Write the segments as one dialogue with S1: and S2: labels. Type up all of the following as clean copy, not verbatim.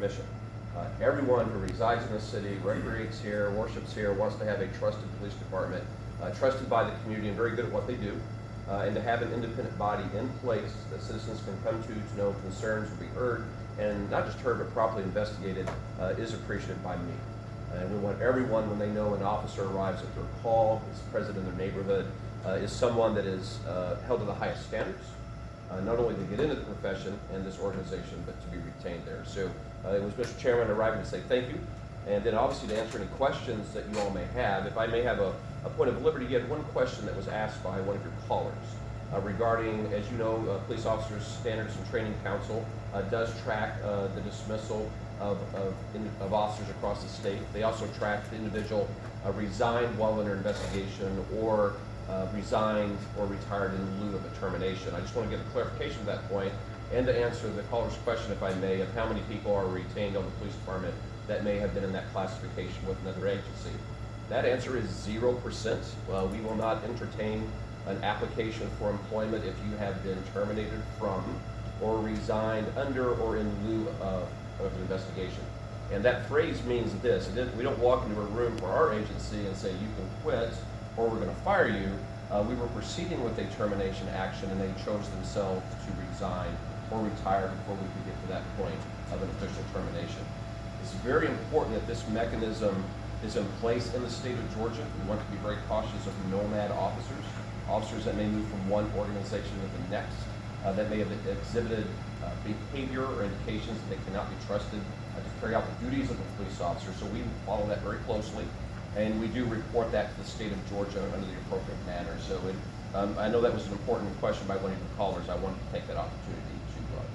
S1: mission. Everyone who resides in the city, recreates here, worships here, wants to have a trusted police department, trusted by the community and very good at what they do, and to have an independent body in place that citizens can come to know concerns will be heard, and not just heard but properly investigated, is appreciated by me. And we want everyone, when they know an officer arrives at their call, is present in their neighborhood, is someone that is held to the highest standards, not only to get into the profession and this organization, but to be retained there. So it was Mr. Chairman arriving to say thank you, and then obviously to answer any questions that you all may have. If I may have a point of liberty, you had one question that was asked by one of your callers regarding, as you know, Police Officers Standards and Training Council does track the dismissal of officers across the state. They also track the individual resigned while under investigation or resigned or retired in lieu of a termination. I just want to get a clarification of that point and to answer the caller's question, if I may, of how many people are retained on the police department that may have been in that classification with another agency. That answer is 0%. We will not entertain an application for employment if you have been terminated from or resigned under or in lieu of an investigation. And that phrase means this: we don't walk into a room for our agency and say you can quit or we're going to fire you. We were proceeding with a termination action and they chose themselves to resign or retire before we could get to that point of an official termination. It's very important that this mechanism is in place in the state of Georgia. We want to be very cautious of nomad officers that may move from one organization to the next, that may have exhibited behavior or indications that they cannot be trusted to carry out the duties of a police officer. So we follow that very closely, and we do report that to the state of Georgia under the appropriate manner. So I know that was an important question by one of your callers. I wanted to take that opportunity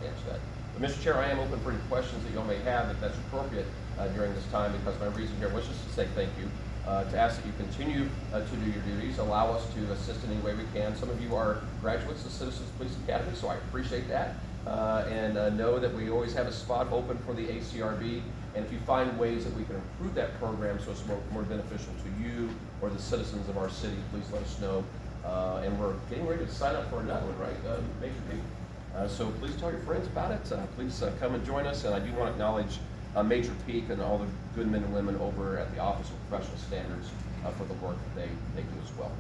S1: to answer that. But Mr. Chair, I am open for any questions that you all may have, if that's appropriate during this time, because my reason here was just to say thank you, to ask that you continue to do your duties, allow us to assist in any way we can. Some of you are graduates of Citizens Police Academy, so I appreciate that, and know that we always have a spot open for the ACRB, and if you find ways that we can improve that program so it's more beneficial to you or the citizens of our city, please let us know. And we're getting ready to sign up for another one, right, Major P? So please tell your friends about it. Please come and join us. And I do want to acknowledge Major Peak and all the good men and women over at the Office of Professional Standards for the work that they do as well.